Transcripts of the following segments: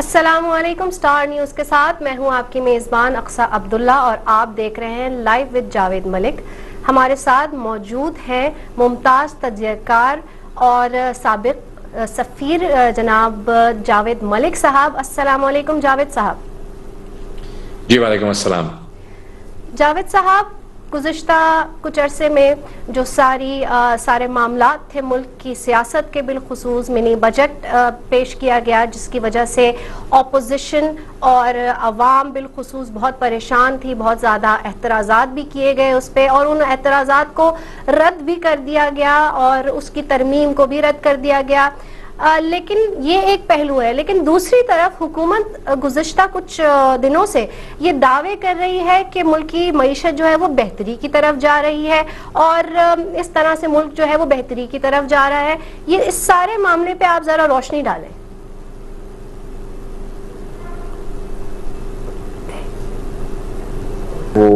السلام علیکم، star news کے ساتھ میں ہوں آپ کی میزبان اقصی عبداللہ اور آپ دیکھ رہے ہیں لائیو ود جاوید ملک۔ ہمارے ساتھ موجود ہیں ممتاز تجزیہ کار اور سابق سفیر جناب جاوید ملک صاحب۔ السلام علیکم جاوید صاحب۔ جی وعلیکم السلام۔ جاوید صاحب، گزشتہ کچھ عرصے میں جو سارے معاملات تھے ملک کی سیاست کے، بالخصوص منی بجٹ پیش کیا گیا جس کی وجہ سے اپوزیشن اور عوام بالخصوص بہت پریشان تھی، بہت زیادہ اعتراضات بھی کیے گئے اس پہ، اور ان اعتراضات کو رد بھی کر دیا گیا اور اس کی ترمیم کو بھی رد کر دیا گیا۔ لیکن یہ ایک پہلو ہے، لیکن دوسری طرف حکومت گزشتہ کچھ دنوں سے یہ دعوے کر رہی ہے کہ ملک کی معیشت جو ہے وہ بہتری کی طرف جا رہی ہے، اور اس طرح سے ملک جو ہے وہ بہتری کی طرف جا رہا ہے۔ یہ اس سارے معاملے پہ آپ ذرا روشنی ڈالیں۔ وہ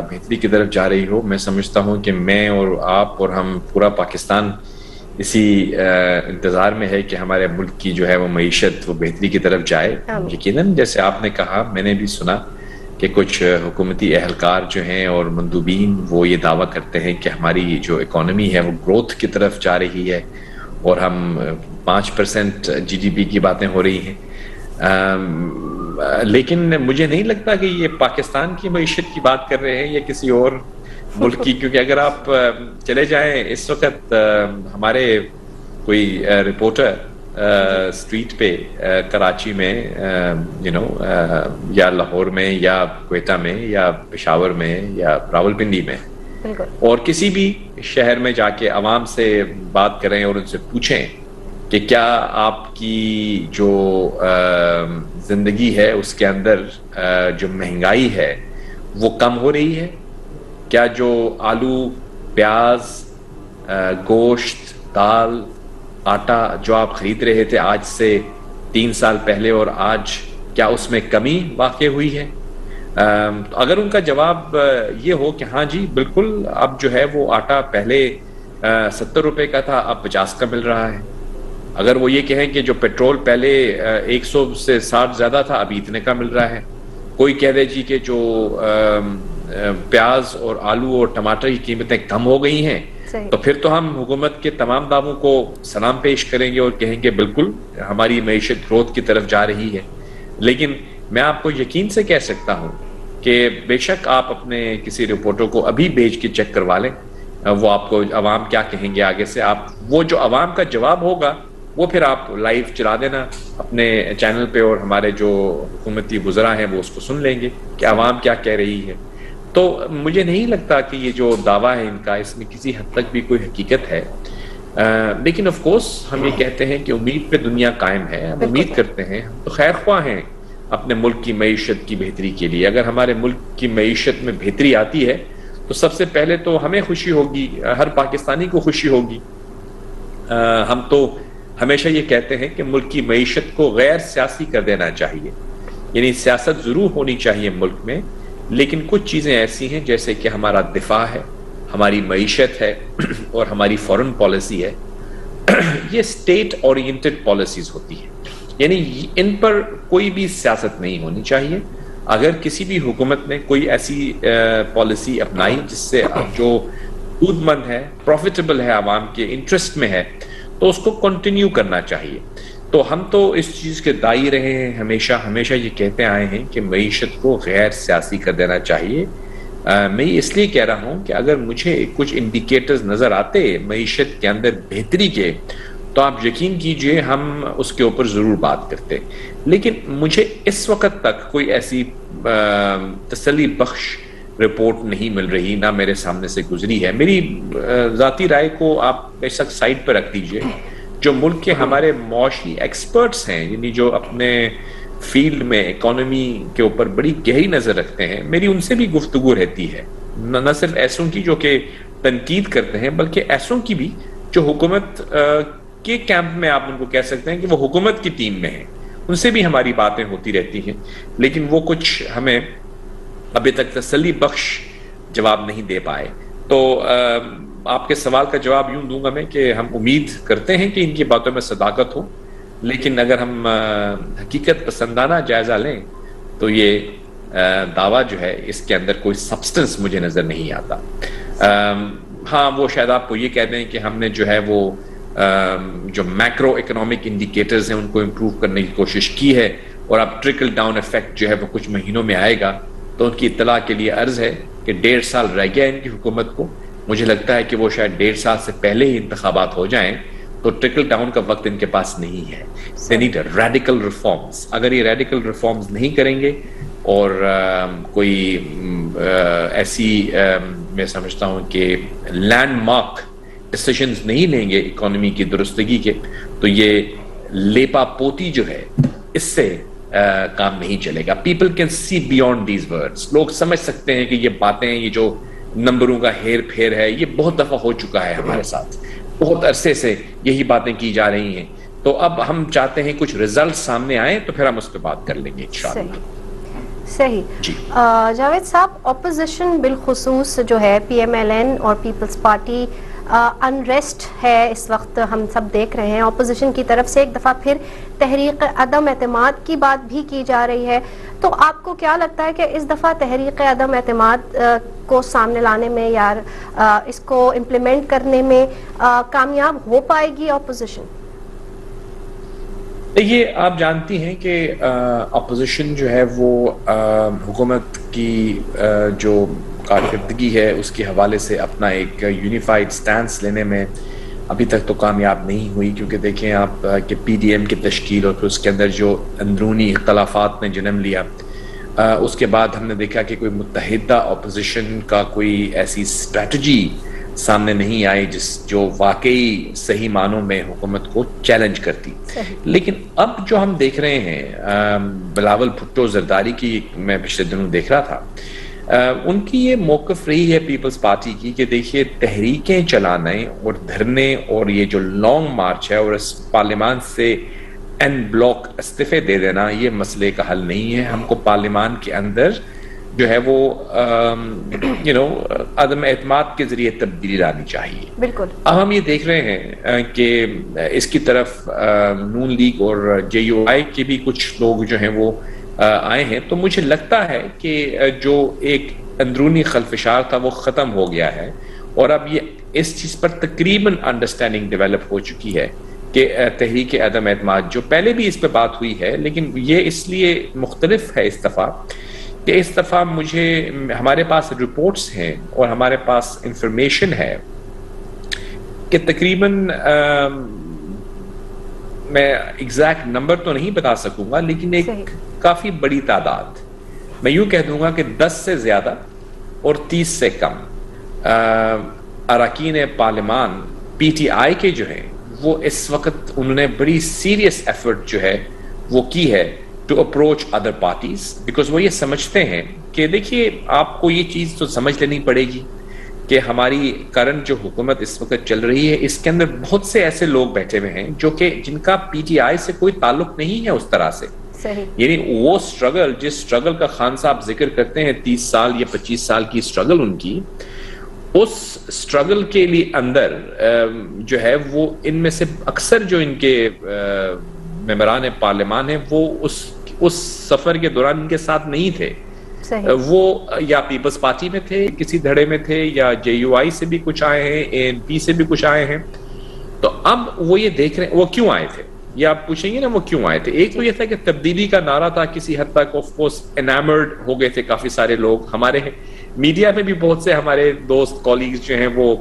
بہتری کی طرف جا رہی ہو، میں سمجھتا ہوں کہ میں اور آپ اور ہم پورا پاکستان اسی انتظار میں ہے کہ ہمارے ملک کی جو ہے وہ معیشت وہ بہتری کی طرف جائے۔ یقیناً جیسے آپ نے کہا، میں نے بھی سنا کہ کچھ حکومتی اہلکار جو ہیں اور مندوبین وہ یہ دعویٰ کرتے ہیں کہ ہماری جو اکانومی ہے وہ گروتھ کی طرف جا رہی ہے اور ہم 5% GDP کی باتیں ہو رہی ہیں، لیکن مجھے نہیں لگتا کہ یہ پاکستان کی معیشت کی بات کر رہے ہیں یا کسی اور ملک کی، کیونکہ اگر آپ چلے جائیں اس وقت ہمارے کوئی رپورٹر اسٹریٹ پہ کراچی میں یا لاہور میں یا کوئٹہ میں یا پشاور میں یا راولپنڈی میں اور کسی بھی شہر میں جا کے عوام سے بات کریں اور ان سے پوچھیں کہ کیا آپ کی جو زندگی ہے اس کے اندر جو مہنگائی ہے وہ کم ہو رہی ہے؟ کیا جو آلو، پیاز، گوشت، دال، آٹا جو آپ خرید رہے تھے آج سے 3 سال پہلے اور آج، کیا اس میں کمی واقع ہوئی ہے؟ اگر ان کا جواب یہ ہو کہ ہاں جی بالکل، اب جو ہے وہ آٹا پہلے 70 روپے کا تھا اب 50 کا مل رہا ہے، اگر وہ یہ کہیں کہ جو پیٹرول پہلے 100 سے 60 زیادہ تھا ابھی اتنے کا مل رہا ہے، کوئی کہہ دے جی کہ جو پیاز اور آلو اور ٹماٹر کی قیمتیں کم ہو گئی ہیں، تو پھر تو ہم حکومت کے تمام دعووں کو سلام پیش کریں گے اور کہیں گے بالکل ہماری معیشت گروتھ کی طرف جا رہی ہے۔ لیکن میں آپ کو یقین سے کہہ سکتا ہوں کہ بے شک آپ اپنے کسی رپورٹر کو ابھی بھیج کے چیک کروا لیں، وہ آپ کو عوام کیا کہیں گے آگے سے، آپ وہ جو عوام کا جواب ہوگا وہ پھر آپ لائیو چلا دینا اپنے چینل پہ، اور ہمارے جو حکومتی وزراء ہیں وہ اس کو سن لیں گے کہ عوام کیا کہہ رہی ہے۔ تو مجھے نہیں لگتا کہ یہ جو دعویٰ ہے ان کا، اس میں کسی حد تک بھی کوئی حقیقت ہے، لیکن آف کورس ہم یہ کہتے ہیں کہ امید پہ دنیا قائم ہے، ہم امید کرتے ہیں، ہم تو خیر خواہ ہیں اپنے ملک کی معیشت کی بہتری کے لیے۔ اگر ہمارے ملک کی معیشت میں بہتری آتی ہے تو سب سے پہلے تو ہمیں خوشی ہوگی، ہر پاکستانی کو خوشی ہوگی۔ ہم تو ہمیشہ یہ کہتے ہیں کہ ملک کی معیشت کو غیر سیاسی کر دینا چاہیے، یعنی سیاست ضرور ہونی چاہیے ملک میں، لیکن کچھ چیزیں ایسی ہیں جیسے کہ ہمارا دفاع ہے، ہماری معیشت ہے اور ہماری فورن پالیسی ہے، یہ سٹیٹ اورینٹڈ پالیسیز ہوتی ہیں، یعنی ان پر کوئی بھی سیاست نہیں ہونی چاہیے۔ اگر کسی بھی حکومت نے کوئی ایسی پالیسی اپنائی جس سے جو سود مند ہے، پروفیٹیبل ہے، عوام کے انٹرسٹ میں ہے، تو اس کو کنٹینیو کرنا چاہیے۔ تو ہم تو اس چیز کے دائی رہے ہیں، ہمیشہ یہ کہتے آئے ہیں کہ معیشت کو غیر سیاسی کر دینا چاہیے۔ میں اس لیے کہہ رہا ہوں کہ اگر مجھے کچھ انڈیکیٹرز نظر آتے معیشت کے اندر بہتری کے، تو آپ یقین کیجئے ہم اس کے اوپر ضرور بات کرتے، لیکن مجھے اس وقت تک کوئی ایسی تسلی بخش رپورٹ نہیں مل رہی، نہ میرے سامنے سے گزری ہے۔ میری ذاتی رائے کو آپ بے شک سائڈ پر رکھ دیجئے، جو ملک کے ہمارے معاشی ایکسپرٹس ہیں، یعنی جو اپنے فیلڈ میں اکانومی کے اوپر بڑی گہری نظر رکھتے ہیں، میری ان سے بھی گفتگو رہتی ہے، نہ صرف ایسوں کی جو کہ تنقید کرتے ہیں، بلکہ ایسوں کی بھی جو حکومت کے کیمپ میں آپ ان کو کہہ سکتے ہیں کہ وہ حکومت کی ٹیم میں ہیں، ان سے بھی ہماری باتیں ہوتی رہتی ہیں، لیکن وہ کچھ ہمیں ابھی تک تسلی بخش جواب نہیں دے پائے۔ تو آپ کے سوال کا جواب یوں دوں گا میں کہ ہم امید کرتے ہیں کہ ان کی باتوں میں صداقت ہو، لیکن اگر ہم حقیقت پسندانہ جائزہ لیں تو یہ دعویٰ جو ہے اس کے اندر کوئی سبسٹنس مجھے نظر نہیں آتا. ہاں وہ شاید آپ کو یہ کہہ دیں کہ ہم نے جو ہے وہ جو میکرو اکنامک انڈیکیٹرز ہیں ان کو امپروو کرنے کی کوشش کی ہے اور اب ٹرکل ڈاؤن ایفیکٹ جو ہے وہ کچھ مہینوں میں آئے گا. تو ان کی اطلاع کے لیے عرض ہے کہ 1.5 سال رہ گیا ان کی حکومت کو. مجھے لگتا ہے کہ وہ شاید 1.5 سال سے پہلے ہی انتخابات ہو جائیں تو ٹرکل ڈاؤن کا وقت ان کے پاس نہیں ہے. They need radical reforms. اگر یہ ریڈیکل ریفارمز نہیں کریں گے اور کوئی ایسی میں سمجھتا ہوں کہ لینڈ مارک ڈیسیژنز نہیں لیں گے اکانومی کی درستگی کے تو یہ لیپا پوتی جو ہے اس سے کام نہیں چلے گا. People can see beyond these words. لوگ سمجھ سکتے ہیں کہ یہ باتیں یہ جو نمبروں کا ہیر پھیر ہے یہ بہت دفعہ ہو چکا ہے ہمارے ساتھ, بہت عرصے سے یہی باتیں کی جا رہی ہیں. تو اب ہم چاہتے ہیں کچھ ریزلٹ سامنے آئیں تو پھر ہم اس پہ بات کر لیں گے انشاءاللہ. صحیح. جی جاوید صاحب, اپوزیشن بالخصوص جو ہے پی ایم ایل این اور پیپلز پارٹی انریسٹ ہے اس وقت, ہم سب دیکھ رہے ہیں. اپوزیشن کی طرف سے ایک دفعہ پھر تحریک عدم اعتماد کی بات بھی کی جا رہی ہے. تو آپ کو کیا لگتا ہے کہ اس دفعہ تحریک عدم اعتماد کو سامنے لانے میں یا اس کو امپلیمنٹ کرنے میں کامیاب ہو پائے گی اپوزیشن؟ یہ آپ جانتی ہیں کہ اپوزیشن جو ہے وہ حکومت کی جو کارکردگی ہے اس کے حوالے سے اپنا ایک یونیفائڈ سٹینس لینے میں ابھی تک تو کامیاب نہیں ہوئی. کیونکہ دیکھیں آپ کہ پی ڈی ایم کی تشکیل اور پھر اس کے اندر جو اندرونی اختلافات نے جنم لیا, اس کے بعد ہم نے دیکھا کہ کوئی متحدہ اپوزیشن کا کوئی ایسی اسٹریٹجی سامنے نہیں آئی جو واقعی صحیح معنوں میں حکومت کو چیلنج کرتی. لیکن اب جو ہم دیکھ رہے ہیں بلاول بھٹو زرداری کی, میں پچھلے دنوں دیکھ رہا تھا, ان کی یہ موقف رہی ہے پیپلز پارٹی کی کہ دیکھیے تحریکیں چلانے اور دھرنے اور یہ جو لانگ مارچ ہے اور اس پارلیمان سے این بلاک استعفے دے دینا یہ مسئلے کا حل نہیں ہے. ہم کو پارلیمان کے اندر جو ہے وہ عدم اعتماد کے ذریعے تبدیلی لانی چاہیے. بالکل. اب ہم یہ دیکھ رہے ہیں کہ اس کی طرف نون لیگ اور جے یو آئی کے بھی کچھ لوگ جو ہیں وہ آئے ہیں. تو مجھے لگتا ہے کہ جو ایک اندرونی خلفشار تھا وہ ختم ہو گیا ہے اور اب یہ اس چیز پر تقریباً انڈرسٹینڈنگ ڈیولپ ہو چکی ہے کہ تحریک عدم اعتماد جو پہلے بھی اس پہ بات ہوئی ہے لیکن یہ اس لیے مختلف ہے اس دفعہ کہ اس دفعہ ہمارے پاس رپورٹس ہیں اور ہمارے پاس انفارمیشن ہے کہ تقریباً میں ایگزیکٹ نمبر تو نہیں بتا سکوں گا لیکن ایک کافی بڑی تعداد, میں یوں کہہ دوں گا کہ 10 سے زیادہ اور 30 سے کم اراکین پارلیمان پی ٹی آئی کے جو ہیں وہ اس وقت انہوں نے بڑی سیریس ایفرٹ جو ہے وہ کی ہے to approach other parties, because وہ یہ سمجھتے ہیں کہ دیکھیے آپ کو یہ چیز تو سمجھ لینی پڑے گی کہ ہماری کرنٹ جو حکومت اس وقت چل رہی ہے اس کے اندر بہت سے ایسے لوگ بیٹھے ہوئے ہیں جو کہ جن کا پی ٹی آئی سے کوئی تعلق نہیں ہے اس طرح سے. یعنی وہ سٹرگل جس سٹرگل کا خان صاحب ذکر کرتے ہیں 30 سال یا 25 سال کی سٹرگل ان کی, اس سٹرگل کے لیے اندر جو ہے وہ ان میں سے اکثر جو ان کے ممبران پارلیمان ہیں وہ اس سفر کے دوران ان کے ساتھ نہیں تھے. وہ یا پیپلز پارٹی میں تھے, کسی دھڑے میں تھے, یا جے یو آئی سے بھی کچھ آئے ہیں, اے این پی سے بھی کچھ آئے ہیں. تو اب وہ یہ دیکھ رہے ہیں وہ کیوں آئے تھے, یہ آپ پوچھیں گے نا وہ کیوں آئے تھے. ایک تو یہ تھا کہ تبدیلی کا نعرہ تھا, کسی حد تک آف کورس انیمرڈ ہو گئے تھے کافی سارے لوگ. ہمارے میڈیا میں بھی بہت سے ہمارے دوست کولیگز جو ہیں وہ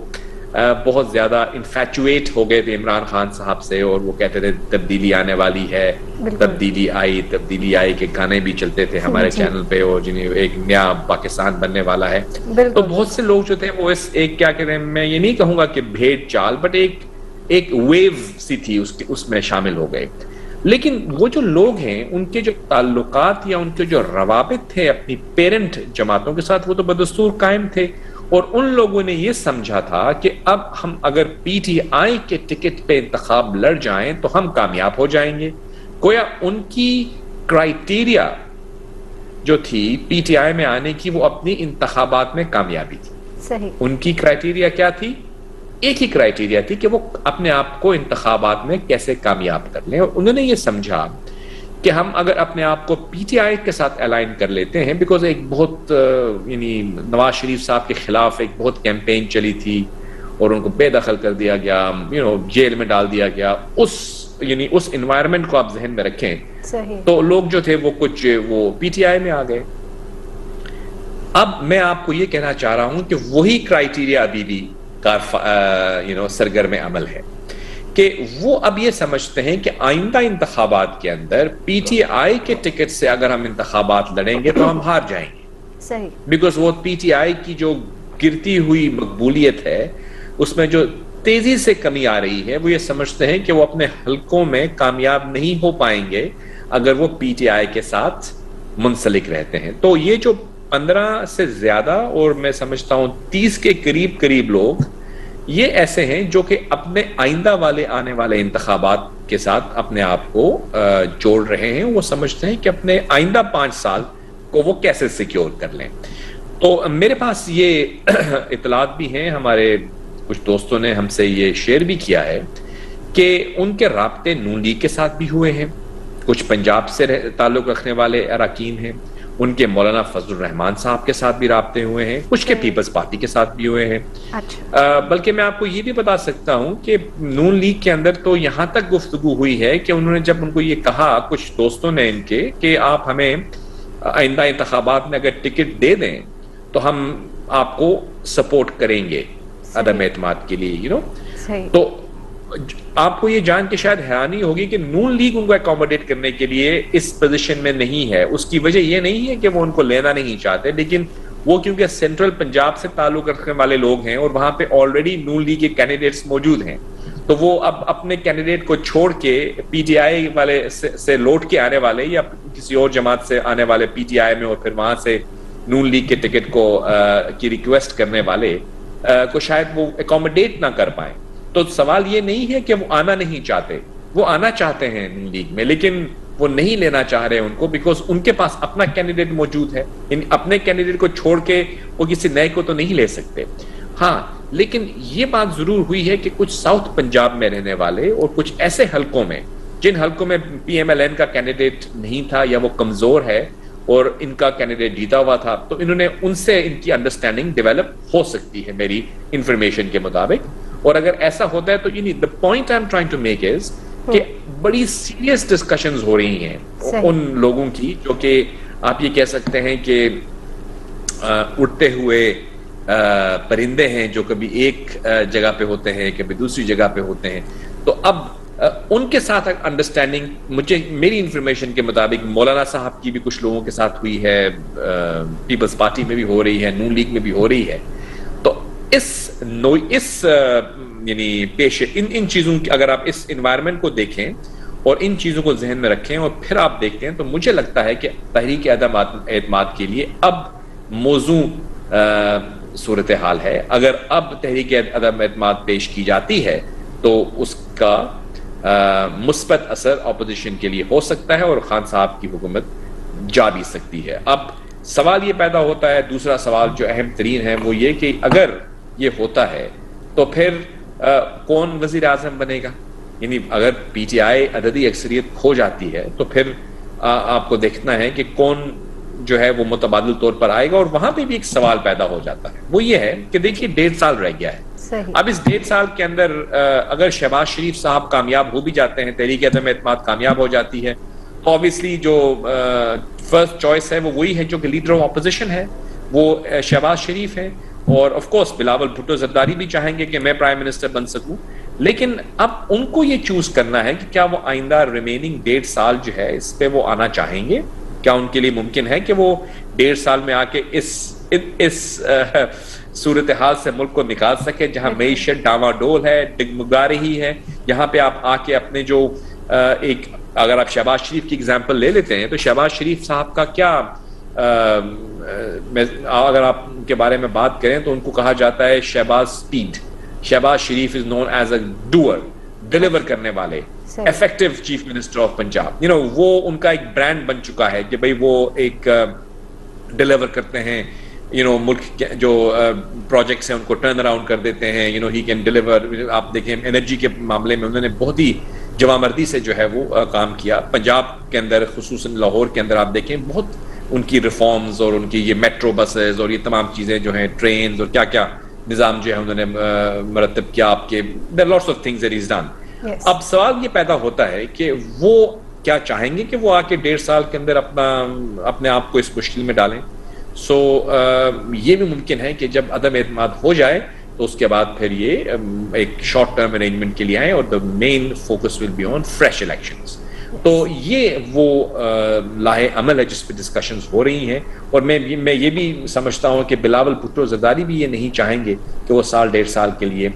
بہت زیادہ انفیچویٹ ہو گئے تھے عمران خان صاحب سے, اور وہ کہتے تھے تبدیلی آنے والی ہے, تبدیلی آئی کے گانے بھی چلتے تھے ہمارے چینل پہ, اور جنہیں ایک نیا پاکستان بننے والا ہے. تو بہت سے لوگ جو تھے وہ اس ایک کیا کہتے ہیں, میں یہ نہیں کہوں گا کہ بھیڑ چال, بٹ ایک ویو سی تھی اس میں شامل ہو گئے. لیکن وہ جو لوگ ہیں ان کے جو تعلقات یا ان کے جو روابط تھے اپنی پیرنٹ جماعتوں کے ساتھ وہ تو بدستور قائم تھے, اور ان لوگوں نے یہ سمجھا تھا کہ اب ہم اگر پی ٹی آئی کے ٹکٹ پہ انتخاب لڑ جائیں تو ہم کامیاب ہو جائیں گے. گویا ان کی کرائیٹیریا جو تھی پی ٹی آئی میں آنے کی وہ اپنی انتخابات میں کامیابی تھی. صحیح. ان کی کرائیٹیریا کیا تھی ایک ہی کرائٹیریا تھی کہ وہ اپنے آپ کو انتخابات میں کیسے کامیاب کر لیں, اور انہوں نے یہ سمجھا کہ ہم اگر اپنے آپ کو پی ٹی آئی کے ساتھ الائن کر لیتے ہیں, بیکاز ایک بہت یعنی نواز شریف صاحب کے خلاف ایک بہت کیمپین چلی تھی اور ان کو بے دخل کر دیا گیا, جیل میں ڈال دیا گیا, اس انوائرمنٹ کو آپ ذہن میں رکھیں تو لوگ جو تھے وہ کچھ وہ پی ٹی آئی میں آ گئے. اب میں آپ کو یہ کہنا چاہ رہا ہوں کہ وہی کرائٹیریا ابھی بھی سرگرم عمل ہے کہ وہ اب یہ سمجھتے ہیں کہ آئندہ انتخابات کے اندر پی ٹی آئی کے ٹکٹ سے اگر ہم انتخابات لڑیں گے تو ہم ہار جائیں گے, بیکاز وہ پی ٹی آئی کی جو گرتی ہوئی مقبولیت ہے اس میں جو تیزی سے کمی آ رہی ہے, وہ یہ سمجھتے ہیں کہ وہ اپنے حلقوں میں کامیاب نہیں ہو پائیں گے اگر وہ پی ٹی آئی کے ساتھ منسلک رہتے ہیں. تو یہ جو 15 سے زیادہ اور میں سمجھتا ہوں 30 کے قریب لوگ یہ ایسے ہیں جو کہ اپنے آئندہ آنے والے انتخابات کے ساتھ اپنے آپ کو جوڑ رہے ہیں. وہ سمجھتے ہیں کہ اپنے آئندہ 5 سال کو وہ کیسے سیکیور کر لیں. تو میرے پاس یہ اطلاعات بھی ہیں, ہمارے کچھ دوستوں نے ہم سے یہ شیئر بھی کیا ہے کہ ان کے رابطے نون لیگ کے ساتھ بھی ہوئے ہیں, کچھ پنجاب سے تعلق رکھنے والے اراکین ہیں, ان کے مولانا فضل الرحمان صاحب کے ساتھ بھی رابطے ہوئے ہیں, کچھ کے پیپلز پارٹی کے ساتھ بھی ہوئے ہیں. بلکہ میں آپ کو یہ بھی بتا سکتا ہوں کہ نون لیگ کے اندر تو یہاں تک گفتگو ہوئی ہے کہ انہوں نے جب ان کو یہ کہا کچھ دوستوں نے ان کے کہ آپ ہمیں آئندہ انتخابات میں اگر ٹکٹ دے دیں تو ہم آپ کو سپورٹ کریں گے عدم اعتماد کے لیے, تو آپ کو یہ جان کے شاید حیرانی ہوگی کہ نون لیگ ان کو اکوموڈیٹ کرنے کے لیے اس پوزیشن میں نہیں ہے. اس کی وجہ یہ نہیں ہے کہ وہ ان کو لینا نہیں چاہتے, لیکن وہ کیونکہ سینٹرل پنجاب سے تعلق رکھنے والے لوگ ہیں اور وہاں پہ آلریڈی نون لیگ کے کینڈیڈیٹس موجود ہیں, تو وہ اب اپنے کینڈیڈیٹ کو چھوڑ کے پی ٹی آئی والے سے لوٹ کے آنے والے یا کسی اور جماعت سے آنے والے پی ٹی آئی میں اور پھر وہاں سے نون لیگ کے ٹکٹ کو کی ریکویسٹ کرنے والے کو شاید وہ اکوموڈیٹ نہ کر پائیں. تو سوال یہ نہیں ہے کہ وہ آنا نہیں چاہتے, وہ آنا چاہتے ہیں نون لیگ میں, لیکن وہ نہیں لینا چاہ رہے ان کو, بیکاز ان کے پاس اپنا کینڈیڈیٹ موجود ہے. اپنے کینڈیڈیٹ کو چھوڑ کے وہ کسی نئے کو تو نہیں لے سکتے. ہاں, لیکن یہ بات ضرور ہوئی ہے کہ کچھ ساؤتھ پنجاب میں رہنے والے اور کچھ ایسے حلقوں میں جن حلقوں میں پی ایم ایل این کا کینڈیڈیٹ نہیں تھا یا وہ کمزور ہے اور ان کا کینڈیڈیٹ جیتا ہوا تھا, تو انہوں نے ان سے ان کی انڈرسٹینڈنگ ڈیولپ ہو سکتی ہے میری انفارمیشن کے مطابق. اور اگر ایسا ہوتا ہے تو the point I'm trying to make is کہ بڑی سیریس ڈسکشنز ہو رہی ہیں ان لوگوں کی جو کہ آپ یہ کہہ سکتے ہیں کہ اڑتے ہوئے پرندے ہیں جو کبھی ایک جگہ پہ ہوتے ہیں کبھی دوسری جگہ پہ ہوتے ہیں. تو اب ان کے ساتھ انڈرسٹینڈنگ میری انفارمیشن کے مطابق مولانا صاحب کی بھی کچھ لوگوں کے ساتھ ہوئی ہے, پیپلز پارٹی میں بھی ہو رہی ہے, نون لیگ میں بھی ہو رہی ہے. تو اس یعنی پیش ان چیزوں کی اگر آپ اس انوائرمنٹ کو دیکھیں اور ان چیزوں کو ذہن میں رکھیں اور پھر آپ دیکھتے ہیں تو مجھے لگتا ہے کہ تحریک عدم اعتماد کے لیے اب موزوں صورتحال ہے. اگر اب تحریک عدم اعتماد پیش کی جاتی ہے تو اس کا مثبت اثر اپوزیشن کے لیے ہو سکتا ہے اور خان صاحب کی حکومت جا بھی سکتی ہے. اب سوال یہ پیدا ہوتا ہے, دوسرا سوال جو اہم ترین ہے وہ یہ کہ اگر یہ ہوتا ہے تو پھر کون وزیر اعظم بنے گا. یعنی اگر پی ٹی آئی عددی اکثریت کھو جاتی ہے تو پھر آپ کو دیکھنا ہے کہ کون جو ہے وہ متبادل طور پر آئے گا. اور وہاں پہ بھی ایک سوال پیدا ہو جاتا ہے, وہ یہ ہے کہ دیکھیے 1.5 سال رہ گیا ہے. اب اس 1.5 سال کے اندر اگر شہباز شریف صاحب کامیاب ہو بھی جاتے ہیں, تحریک عدم اعتماد کامیاب ہو جاتی ہے, obviously جو فرسٹ چوائس ہے وہ وہی ہے جو کہ لیڈر آف اپوزیشن ہے, وہ شہباز شریف ہے. اور آف کورس بلاول بھٹو زرداری بھی چاہیں گے کہ میں پرائم منسٹر بن سکوں, لیکن اب ان کو یہ چوز کرنا ہے کہ کیا وہ آئندہ ریمیننگ 1.5 سال جو ہے اس پہ وہ آنا چاہیں گے. کیا ان کے لیے ممکن ہے کہ وہ 1.5 سال میں آ کے اس صورتحال سے ملک کو نکال سکے جہاں معیشت ڈاواڈول ہے, ڈگمگا رہی ہے. یہاں پہ آپ آ کے اپنے جو ایک اگر آپ شہباز شریف کی اگزامپل لے لیتے ہیں تو شہباز شریف صاحب کا کیا اگر آپ ان کے بارے میں بات کریں تو ان کو کہا جاتا ہے Shehbaz speed. Shehbaz Sharif is known as a doer, deliver کرنے والے, effective chief minister of Punjab. وہ ان کا ایک برانڈ بن چکا ہے کہ بھئی وہ ایک ڈیلیور کرتے ہیں, ملک کے جو پروجیکٹس ہیں ان کو ٹرن اراؤنڈ کر دیتے ہیں. He can deliver. آپ دیکھیں انرجی کے معاملے میں انہوں نے بہت ہی جوامردی سے جو ہے وہ کام کیا. پنجاب کے اندر خصوصاً لاہور کے اندر آپ دیکھیں بہت ان کی ریفارمز اور ان کی یہ میٹرو بسز اور یہ تمام چیزیں جو ہیں ٹرینز اور کیا کیا نظام جو ہے انہوں نے مرتب کیا. آپ کے there are lots of things that he's done. اب سوال یہ پیدا ہوتا ہے کہ وہ کیا چاہیں گے کہ وہ آ کے 1.5 سال کے اندر اپنے آپ کو اس مشکل میں ڈالیں. سو یہ بھی ممکن ہے کہ جب عدم اعتماد ہو جائے تو اس کے بعد پھر یہ ایک شارٹ ٹرم ارینجمنٹ کے لیے آئیں اور the main focus will be on fresh elections. تو یہ وہ لاہے عمل ہے جس پہ ڈسکشنز ہو رہی ہیں. اور میں یہ بھی سمجھتا ہوں کہ بلاول بھٹو زرداری بھی یہ نہیں چاہیں گے کہ وہ 1.5 سال کے لیے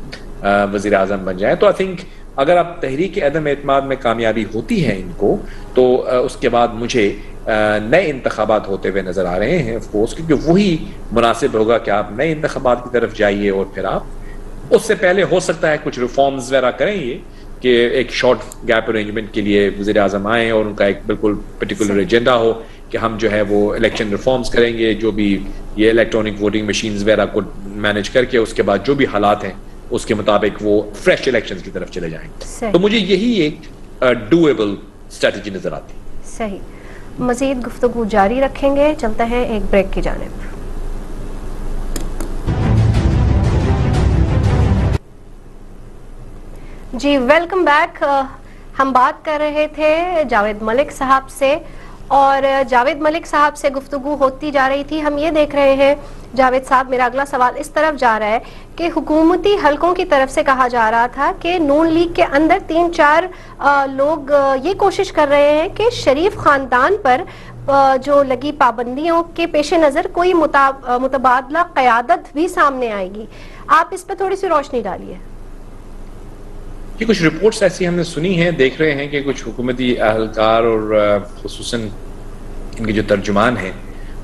وزیر اعظم بن جائیں. تو آئی تھنک اگر اب تحریک عدم اعتماد میں کامیابی ہوتی ہے ان کو تو اس کے بعد مجھے نئے انتخابات ہوتے ہوئے نظر آ رہے ہیں آف کورس, کیونکہ وہی مناسب ہوگا کہ آپ نئے انتخابات کی طرف جائیے اور پھر آپ اس سے پہلے ہو سکتا ہے کچھ ریفارمز وغیرہ کریں یہ کہ ایک شارٹ گیپ ارینجمنٹ کے لیے وزیر اعظم آئیں اور ان کا ایک بالکل پرٹیکولر ایجنڈا ہو کہ ہم جو ہے وہ الیکشن ریفارمز کریں گے, جو بھی یہ الیکٹرانک ووٹنگ مشینز وغیرہ کو مینیج کر کے اس کے بعد جو بھی حالات ہیں اس کے مطابق وہ فریش الیکشنز کی طرف چلے جائیں گے. تو مجھے یہی ایک ڈویبل اسٹریٹجی نظر آتی ہے. صحیح. مزید گفتگو جاری رکھیں گے, چلتے ہیں ایک بریک کی جانب. جی ویلکم بیک. ہم بات کر رہے تھے جاوید ملک صاحب سے اور جاوید ملک صاحب سے گفتگو ہوتی جا رہی تھی. ہم یہ دیکھ رہے ہیں جاوید صاحب, میرا اگلا سوال اس طرف جا رہا ہے کہ حکومتی حلقوں کی طرف سے کہا جا رہا تھا کہ نون لیگ کے اندر 3-4 لوگ یہ کوشش کر رہے ہیں کہ شریف خاندان پر جو لگی پابندیوں کے پیش نظر کوئی متبادلہ قیادت بھی سامنے آئے گی. آپ اس پہ تھوڑی سی روشنی ڈالیے. یہ کچھ رپورٹس ایسی ہم نے سنی ہیں, دیکھ رہے ہیں کہ کچھ حکومتی اہلکار اور خصوصاً ان کے جو ترجمان ہیں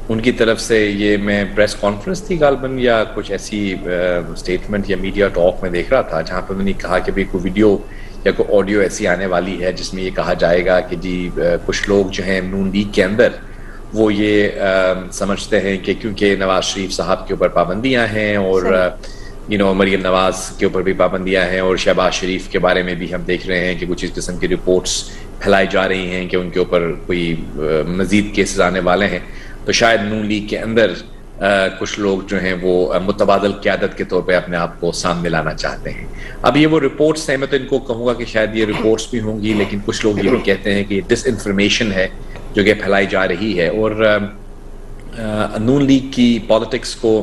ان کی طرف سے یہ میں پریس کانفرنس تھی غالباً یا کچھ ایسی اسٹیٹمنٹ یا میڈیا ٹاک میں دیکھ رہا تھا جہاں پہ انہوں نے کہا کہ کوئی ویڈیو یا کوئی آڈیو ایسی آنے والی ہے جس میں یہ کہا جائے گا کہ جی کچھ لوگ جو ہیں نون لیگ کے اندر وہ یہ سمجھتے ہیں کہ کیونکہ نواز شریف صاحب کے اوپر پابندیاں ہیں اور مریم نواز کے اوپر بھی پابندیاں ہیں اور شہباز شریف کے بارے میں بھی ہم دیکھ رہے ہیں کہ کچھ اس قسم کی رپورٹس پھیلائی جا رہی ہیں کہ ان کے اوپر کوئی مزید کیسز آنے والے ہیں, تو شاید نون لیگ کے اندر کچھ لوگ جو ہیں وہ متبادل قیادت کے طور پہ اپنے آپ کو سامنے لانا چاہتے ہیں. اب یہ وہ رپورٹس ہیں, میں تو ان کو کہوں گا کہ شاید یہ رپورٹس بھی ہوں گی, لیکن کچھ لوگ یہ بھی کہتے ہیں کہ یہ ڈس انفارمیشن ہے جو کہ پھیلائی جا رہی ہے. اور نون لیگ کی پالیٹکس کو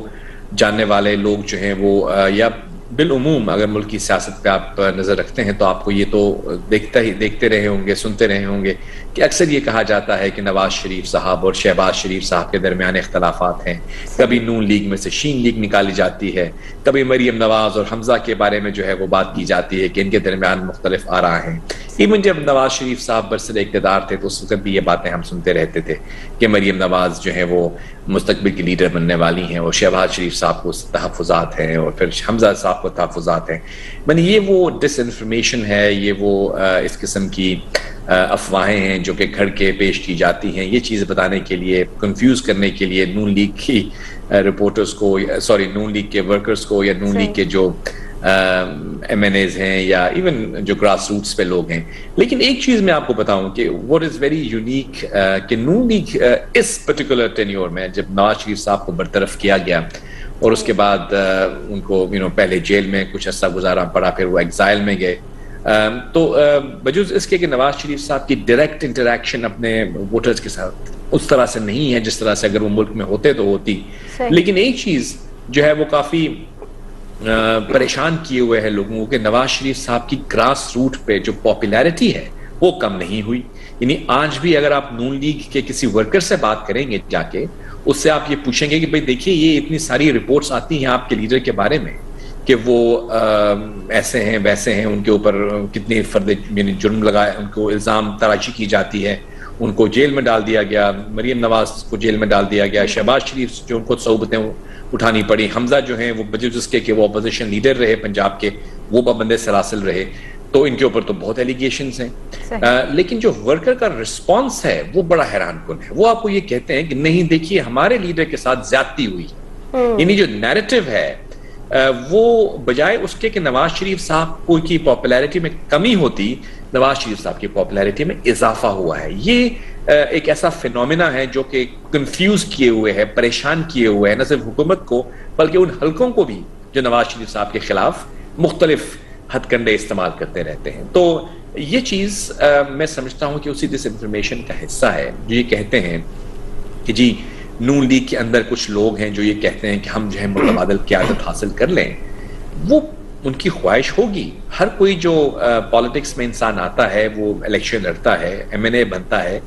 جاننے والے لوگ جو ہیں وہ یا بالعموم اگر ملک کی سیاست پہ آپ نظر رکھتے ہیں تو آپ کو یہ تو دیکھتے رہے ہوں گے, سنتے رہے ہوں گے کہ اکثر یہ کہا جاتا ہے کہ نواز شریف صاحب اور شہباز شریف صاحب کے درمیان اختلافات ہیں. کبھی نون لیگ میں سے شین لیگ نکالی جاتی ہے, کبھی مریم نواز اور حمزہ کے بارے میں جو ہے وہ بات کی جاتی ہے کہ ان کے درمیان مختلف آراء ہیں. ایون جب نواز شریف صاحب برسر اقتدار تھے تو اس وقت بھی یہ باتیں ہم سنتے رہتے تھے کہ مریم نواز جو ہے وہ مستقبل کی لیڈر بننے والی ہیں اور شہباز شریف صاحب کو تحفظات ہیں اور پھر حمزہ صاحب کو تحفظات ہیں. یہ وہ ڈس انفارمیشن ہے, یہ وہ اس قسم کی افواہیں ہیں جو کہ گھڑ کے پیش کی جاتی ہیں, یہ چیز بتانے کے لیے, کنفیوز کرنے کے لیے نون لیگ کی رپورٹرز کو, نون لیگ کے ورکرز کو یا نون لیگ کے جو ایم این ایز ہیں یا ایون جو گراس روٹس پہ لوگ ہیں. لیکن ایک چیز میں آپ کو بتاؤں کہ what is very unique کہ نون لیگ اس پرٹیکولر ٹینیور میں جب نواز شریف صاحب کو برطرف کیا گیا اور اس کے بعد ان کو پہلے جیل میں کچھ عرصہ گزارا پڑا, پھر وہ ایگزائل میں گئے, تو بجوز اس کے کہ نواز شریف صاحب کی ڈائریکٹ انٹریکشن اپنے ووٹرز کے ساتھ اس طرح سے نہیں ہے جس طرح سے اگر وہ ملک میں ہوتے تو ہوتی. لیکن ایک چیز جو ہے وہ کافی پریشان کیے ہوئے ہیں لوگوں کو کہ نواز شریف صاحب کی گراس روٹ پہ جو پاپولیرٹی ہے وہ کم نہیں ہوئی. یعنی آج بھی اگر آپ نون لیگ کے کسی ورکر سے بات کریں گے جا کے, اس سے آپ یہ پوچھیں گے کہ بھئی دیکھیے یہ اتنی ساری رپورٹس آتی ہیں آپ کے لیڈر کے بارے میں کہ وہ ایسے ہیں ویسے ہیں, ان کے اوپر کتنے فرد یعنی جرم لگائے, ان کو الزام تراشی کی جاتی ہے, ان کو جیل میں ڈال دیا گیا, مریم نواز کو جیل میں ڈال دیا گیا, شہباز شریف جو ان کو صعوبتیں اٹھانی پڑی, حمزہ جو ہیں وہ بجوز اس کے کہ وہ اپوزیشن لیڈر رہے پنجاب کے, وہ پابند سلاسل رہے, تو ان کے اوپر تو بہت ایلیگیشنز ہیں. لیکن جو ورکر کا رسپانس ہے وہ بڑا حیران کن ہے. وہ آپ کو یہ کہتے ہیں کہ نہیں دیکھیے ہمارے لیڈر کے ساتھ زیادتی ہوئی, یعنی جو نیریٹو ہے وہ بجائے اس کے کہ نواز شریف صاحب کو کی پاپولیرٹی میں کمی ہوتی، نواز شریف صاحب کی پاپولیرٹی میں اضافہ ہوا ہے. یہ ایک ایسا فینومینا ہے جو کہ کنفیوز کیے ہوئے ہے، پریشان کیے ہوئے ہے نہ صرف حکومت کو بلکہ ان حلقوں کو بھی جو نواز شریف صاحب کے خلاف مختلف ہتھ کنڈے استعمال کرتے رہتے ہیں. تو یہ چیز میں سمجھتا ہوں کہ اسی ڈس انفارمیشن کا حصہ ہے جو یہ کہتے ہیں کہ جی نون لیگ کے اندر کچھ لوگ ہیں جو یہ کہتے ہیں کہ ہم جو ہے متبادل قیادت حاصل کر لیں. وہ ان کی خواہش ہوگی. ہر کوئی جو پالیٹکس میں انسان آتا ہے، وہ الیکشن لڑتا ہے، ایم این اے بنتا ہے،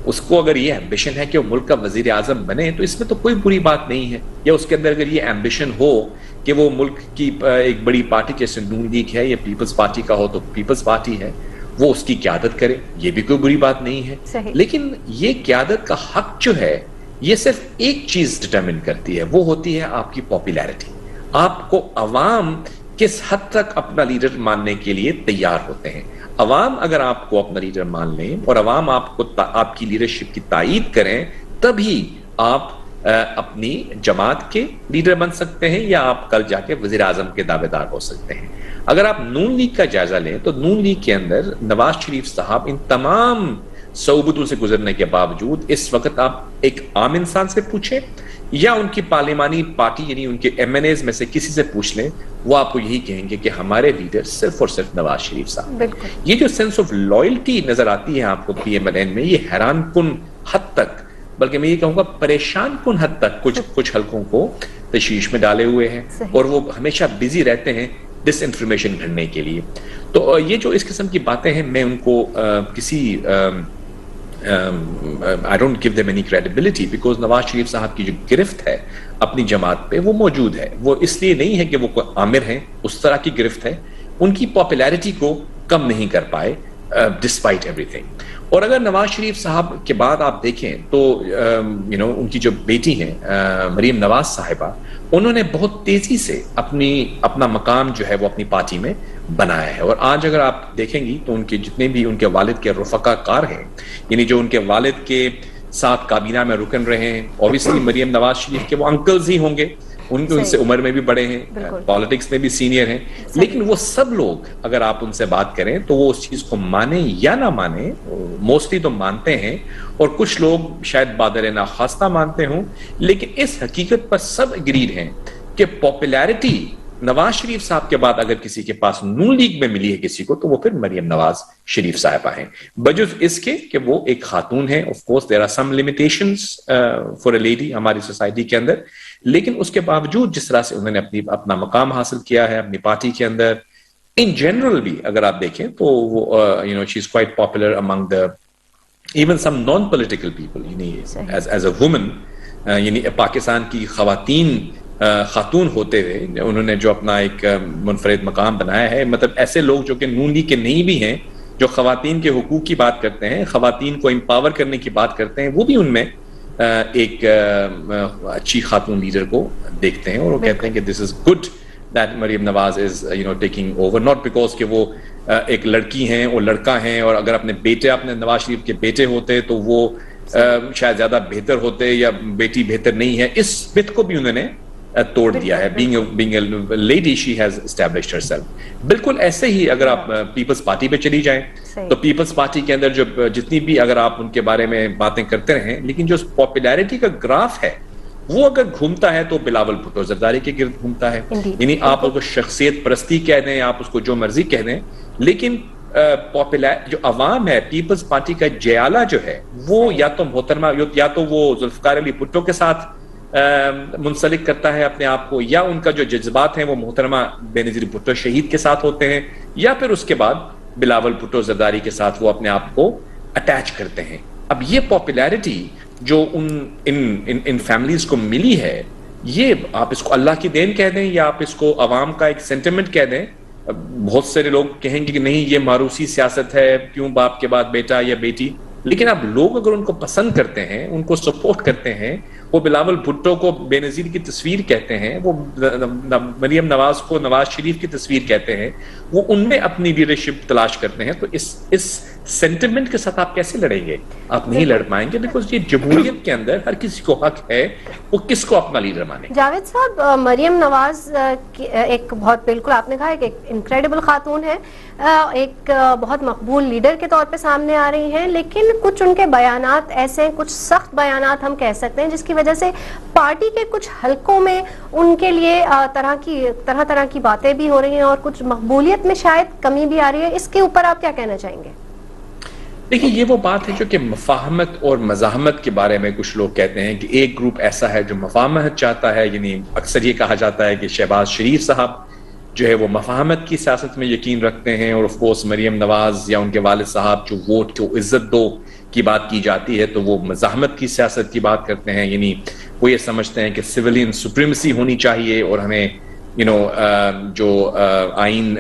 اس کو اگر یہ ایمبیشن ہے کہ وہ ملک کا وزیر اعظم بنے تو اس میں تو کوئی بری بات نہیں ہے. یا اس کے اندر اگر یہ ایمبیشن ہو کہ وہ ملک کی ایک بڑی پارٹی جیسے نون لیگ ہے یا پیپلز پارٹی کا ہو تو پیپلز پارٹی ہے، وہ اس کی قیادت کرے، یہ بھی کوئی بری بات نہیں ہے. لیکن یہ قیادت کا حق جو ہے یہ صرف ایک چیز ڈٹرمن کرتی ہے، وہ ہوتی ہے آپ کی پاپولیرٹی. آپ کو عوام کس حد تک اپنا لیڈر ماننے کے لیے تیار ہوتے ہیں. عوام اگر آپ کو اپنا لیڈر مان لیں اور عوام آپ کو آپ کی لیڈرشپ کی تائید کریں تبھی آپ اپنی جماعت کے لیڈر بن سکتے ہیں یا آپ کل جا کے وزیر اعظم کے دعوے دار ہو سکتے ہیں. اگر آپ نون لیگ کا جائزہ لیں تو نون لیگ کے اندر نواز شریف صاحب ان تمام صعوبتوں سے گزرنے کے باوجود اس وقت آپ ایک عام انسان سے پوچھیں یا ان کی پارلیمانی پارٹی یعنی ان کے ایم این ایز میں سے کسی سے پوچھ لیں، وہ آپ کو یہی کہیں گے کہ ہمارے لیڈر صرف اور صرف نواز شریف صاحب. یہ جو سینس آف لائلٹی نظر آتی ہے آپ کو پی ایم ایل این میں، یہ حیران کن حد تک، بلکہ میں یہ کہوں گا پریشان کن حد تک کچھ حلقوں کو تشویش میں ڈالے ہوئے ہیں اور وہ ہمیشہ بزی رہتے ہیں ڈس انفارمیشن ڈھونڈنے کے لیے. تو یہ جو اس قسم کی باتیں ہیں میں ان کو کسی I don't give them any credibility because Nawaz Sharif صاحب کی جو گرفت ہے اپنی جماعت پہ وہ موجود ہے. وہ اس لیے نہیں ہے کہ وہ کوئی آمر ہیں، اس طرح کی گرفت ہے. ان کی پاپولیرٹی کو کم نہیں کر پائے ڈسپائٹ ایوری تھنگ. اور اگر نواز شریف صاحب کے بعد آپ دیکھیں تو ان کی جو بیٹی ہیں مریم نواز صاحبہ، انہوں نے بہت تیزی سے اپنا مقام جو ہے وہ اپنی پارٹی میں بنایا ہے. اور آج اگر آپ دیکھیں گی تو ان کے جتنے بھی ان کے والد کے رفقا کار ہیں، یعنی جو ان کے والد کے ساتھ کابینہ میں رکن رہے ہیں، اوبیسلی مریم نواز شریف کے وہ انکلز ہی ہوں گے، ان سے عمر میں بھی بڑے ہیں، پالیٹکس میں بھی سینئر ہیں، لیکن وہ سب لوگ اگر آپ ان سے بات کریں تو وہ اس چیز کو مانیں یا نہ مانیں، موسٹلی تو مانتے ہیں اور کچھ لوگ شاید بادر ناخواستہ مانتے ہوں، لیکن اس حقیقت پر سب اگریڈ ہیں کہ پاپولیرٹی نواز شریف صاحب کے بعد اگر کسی کے پاس نون لیگ میں ملی ہے کسی کو تو وہ پھر مریم نواز شریف صاحبہ ہیں، بجز اس کے کہ وہ ایک خاتون ہیں. Of course there are some limitations for a lady ہماری سوسائٹی کے اندر، لیکن اس کے باوجود جس طرح سے انہوں نے اپنا مقام حاصل کیا ہے اپنی پارٹی کے اندر، ان جنرل بھی اگر آپ دیکھیں تو وہ she is quite popular among the even some non political people. یعنی ایز اے وومن، یعنی پاکستان کی خاتون ہوتے ہوئے انہوں نے جو اپنا ایک منفرد مقام بنایا ہے. مطلب ایسے لوگ جو کہ نون لیگ کے نہیں بھی ہیں، جو خواتین کے حقوق کی بات کرتے ہیں، خواتین کو امپاور کرنے کی بات کرتے ہیں، وہ بھی ان میں ایک اچھی خاتون لیڈر کو دیکھتے ہیں اور وہ کہتے ہیں کہ this is good that Maryam Nawaz is taking over, not because کہ وہ ایک لڑکی ہیں اور لڑکا ہیں، اور اگر اپنے نواز شریف کے بیٹے ہوتے تو وہ شاید زیادہ بہتر ہوتے یا بیٹی بہتر نہیں ہے. اس مت کو بھی انہوں نے توڑ دیا ہے. being a lady she has established herself. بالکل ایسے ہی اگر آپ پیپلز پارٹی پہ چلی جائیں تو پیپلز پارٹی کے اندر جو جتنی بھی اگر آپ ان کے بارے میں باتیں کرتے رہیں، لیکن جو پاپولیرٹی کا گراف ہے وہ اگر گھومتا ہے تو بلاول بھٹو زرداری کے گرد گھومتا ہے. یعنی آپ اس کو شخصیت پرستی کہہ دیں، آپ اس کو جو مرضی کہہ دیں، لیکن جو عوام ہے پیپلز پارٹی کا جیالہ جو ہے وہ یا تو محترمہ یا تو وہ ذوالفقار علی بھٹو کے ساتھ منسلک کرتا ہے اپنے آپ کو، یا ان کا جو جذبات ہیں وہ محترمہ بینظیر بھٹو شہید کے ساتھ ہوتے ہیں، یا پھر اس کے بعد بلاول بھٹو زرداری کے ساتھ وہ اپنے آپ کو اٹیچ کرتے ہیں. اب یہ پاپولیرٹی جو ان فیملیز کو ملی ہے، یہ آپ اس کو اللہ کی دین کہہ دیں یا آپ اس کو عوام کا ایک سینٹیمنٹ کہہ دیں. بہت سارے لوگ کہیں گے کہ نہیں یہ ماروثی سیاست ہے، کیوں باپ کے بعد بیٹا یا بیٹی، لیکن اب لوگ اگر ان کو پسند کرتے ہیں، ان کو سپورٹ کرتے ہیں، وہ بلاول بھٹو کو بے نظیر کی تصویر کہتے ہیں, وہ مریم نواز کو نواز شریف کی تصویر کہتے ہیں, وہ ان میں اپنی لیڈرشپ تلاش کرتے ہیں. تو اس سینٹیمنٹ کے ساتھ آپ کیسے لڑیں گے؟ آپ نہیں لڑ پائیں گے, بیکاز یہ جمہوریت کے اندر ہر کسی کو حق ہے وہ کس کو اپنا لیڈر مانے. جاوید صاحب, مریم نواز ایک بہت, بالکل آپ نے کہا ایک انکریڈیبل خاتون ہے, ایک بہت مقبول لیڈر کے طور پہ سامنے آ رہی ہیں, لیکن کچھ ان کے بیانات ایسے, کچھ سخت بیانات ہم کہہ سکتے ہیں, جس کی وجہ سے پارٹی کے کچھ حلقوں میں ان کے لیے طرح کی باتیں بھی ہو رہی ہیں اور کچھ مقبولیت میں شاید کمی بھی آ رہی ہے. اس کے اوپر آپ کیا کہنا چاہیں گے؟ دیکھیں, یہ وہ بات ہے جو کہ مفاہمت اور مزاحمت کے بارے میں کچھ لوگ کہتے ہیں کہ ایک گروپ ایسا ہے جو مفاہمت چاہتا ہے, یعنی اکثر یہ کہا جاتا ہے کہ شہباز شریف صاحب جو ہے وہ مفاہمت کی سیاست میں یقین رکھتے ہیں, اور آف کورس مریم نواز یا ان کے والد صاحب جو ووٹ کو عزت دو کی بات کی جاتی ہے تو وہ مزاحمت کی سیاست کی بات کرتے ہیں. یعنی وہ یہ سمجھتے ہیں کہ سویلین سپریمیسی ہونی چاہیے, اور ہمیں جو آئین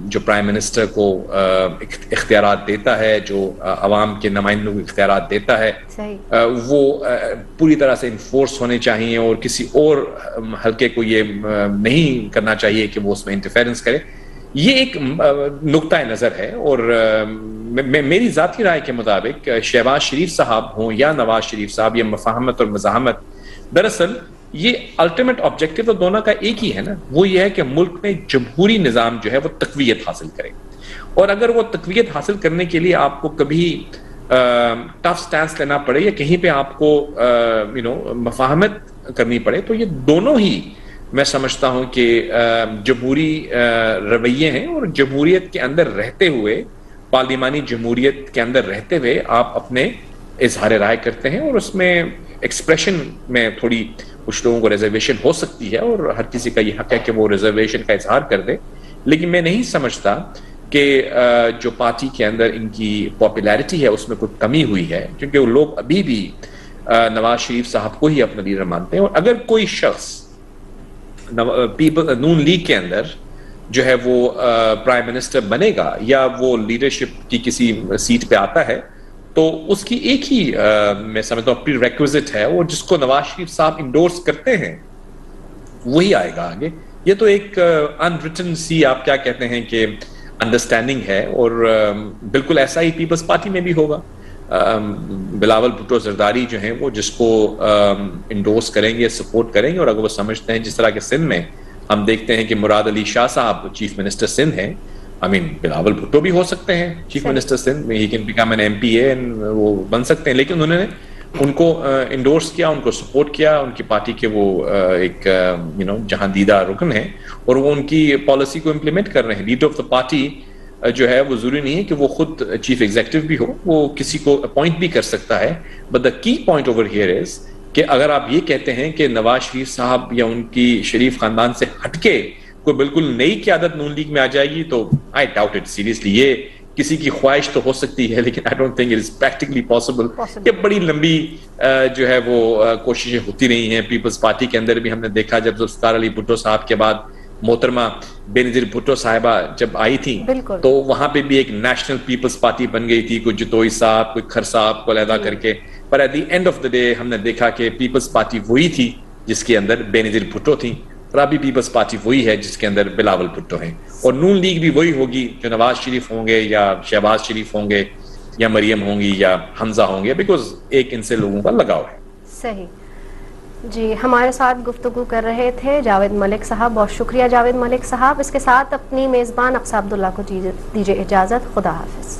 جو پرائم منسٹر کو اختیارات دیتا ہے, جو عوام کے نمائندوں کو اختیارات دیتا ہے, وہ پوری طرح سے انفورس ہونے چاہیے, اور کسی اور حلقے کو یہ نہیں کرنا چاہیے کہ وہ اس میں انٹرفیرنس کرے. یہ ایک نقطہ نظر ہے, اور میری ذاتی رائے کے مطابق شہباز شریف صاحب ہوں یا نواز شریف صاحب, یہ مفاہمت اور مزاحمت دراصل یہ الٹیمیٹ آبجیکٹو تو دونوں کا ایک ہی ہے نا, وہ یہ ہے کہ ملک میں جمہوری نظام جو ہے وہ تقویت حاصل کرے, اور اگر وہ تقویت حاصل کرنے کے لیے آپ کو کبھی ٹف سٹینس لینا پڑے یا کہیں پہ آپ کو مفاہمت کرنی پڑے, تو یہ دونوں ہی میں سمجھتا ہوں کہ جمہوری رویے ہیں, اور جمہوریت کے اندر رہتے ہوئے, پارلیمانی جمہوریت کے اندر رہتے ہوئے آپ اپنے اظہار رائے کرتے ہیں, اور اس میں ایکسپریشن میں تھوڑی کچھ لوگوں کو ریزرویشن ہو سکتی ہے, اور ہر کسی کا یہ حق ہے کہ وہ ریزرویشن کا اظہار کر دے. لیکن میں نہیں سمجھتا کہ جو پارٹی کے اندر ان کی پاپولیرٹی ہے اس میں کوئی کمی ہوئی ہے, کیونکہ وہ لوگ ابھی بھی نواز شریف صاحب کو ہی اپنا لیڈر مانتے ہیں. اور اگر کوئی شخص نون لیگ کے اندر جو ہے وہ پرائم منسٹر بنے گا یا وہ لیڈرشپ کی کسی سیٹ پہ آتا ہے, تو اس کی ایک ہی میں سمجھتا ہوں پری ریکوزٹ ہے, اور جس کو نواز شریف صاحب انڈورس کرتے ہیں وہی آئے گا آگے. یہ تو ایک انریٹن سی آپ کیا کہتے ہیں کہ انڈرسٹینڈنگ ہے, اور بالکل ایسا ہی پیپلز پارٹی میں بھی ہوگا. بلاول بھٹو زرداری جو ہیں وہ جس کو انڈورس کریں گے, سپورٹ کریں گے, اور اگر وہ سمجھتے ہیں جس طرح کے سندھ میں ہم دیکھتے ہیں کہ مراد علی شاہ صاحب چیف منسٹر سندھ ہیں, بلاول بھٹو بھی ہو سکتے ہیں chief minister Sindh, he can become an M P A, وہ بن سکتے ہیں, لیکن انہوں نے ان کو انڈورس کیا, ان کو سپورٹ کیا, ان کی پارٹی کے وہ ایک جہاں دیدہ رکن ہیں, اور وہ ان کی پالیسی کو امپلیمنٹ کر رہے ہیں. لیڈر آف دا پارٹی جو ہے وہ ضروری نہیں ہے کہ وہ خود چیف ایگزیکٹو بھی ہو, وہ کسی کو اپوائنٹ بھی کر سکتا ہے. بٹ دا کی پوائنٹ اوور ہیئر از کہ اگر آپ یہ کہتے ہیں کہ نواز شریف صاحب یا ان کی شریف خاندان سے ہٹ کے کوئی بالکل نئی قیادت نون لیگ میں آ جائے گی, تو آئی ڈاؤٹ اٹ سیریسلی. یہ کسی کی خواہش تو ہو سکتی ہے, لیکن I don't think it is practically possible. یہ بڑی لمبی جو ہے وہ کوششیں ہوتی رہی ہیں پیپلز پارٹی کے اندر بھی. ہم نے دیکھا جب ذوالفقار علی بھٹو صاحب کے بعد محترمہ بے نظیر بھٹو صاحبہ جب آئی تھی, تو وہاں پہ بھی ایک نیشنل پیپلز پارٹی بن گئی تھی, کوئی جتوئی صاحب, کوئی کھر صاحب کو علیحدہ کر کے. پر at the end of the day ہم نے دیکھا کہ پیپلز پارٹی وہی تھی جس کے اندر بے نظیر بھٹو تھی, اور ابھی پیپلز پارٹی وہی ہے جس کے اندر بلاول بھٹو ہیں. اور نون لیگ بھی وہی ہوگی جو نواز شریف ہوں گے یا شہباز شریف ہوں گے یا مریم ہوں گی یا حمزہ ہوں گے, بیکاز ایک ان سے لوگوں کا لگاؤ ہے. صحیح جی. ہمارے ساتھ گفتگو کر رہے تھے جاوید ملک صاحب. بہت شکریہ جاوید ملک صاحب. اس کے ساتھ اپنی میزبان اقصی عبداللہ کو دیجیے اجازت. خدا حافظ.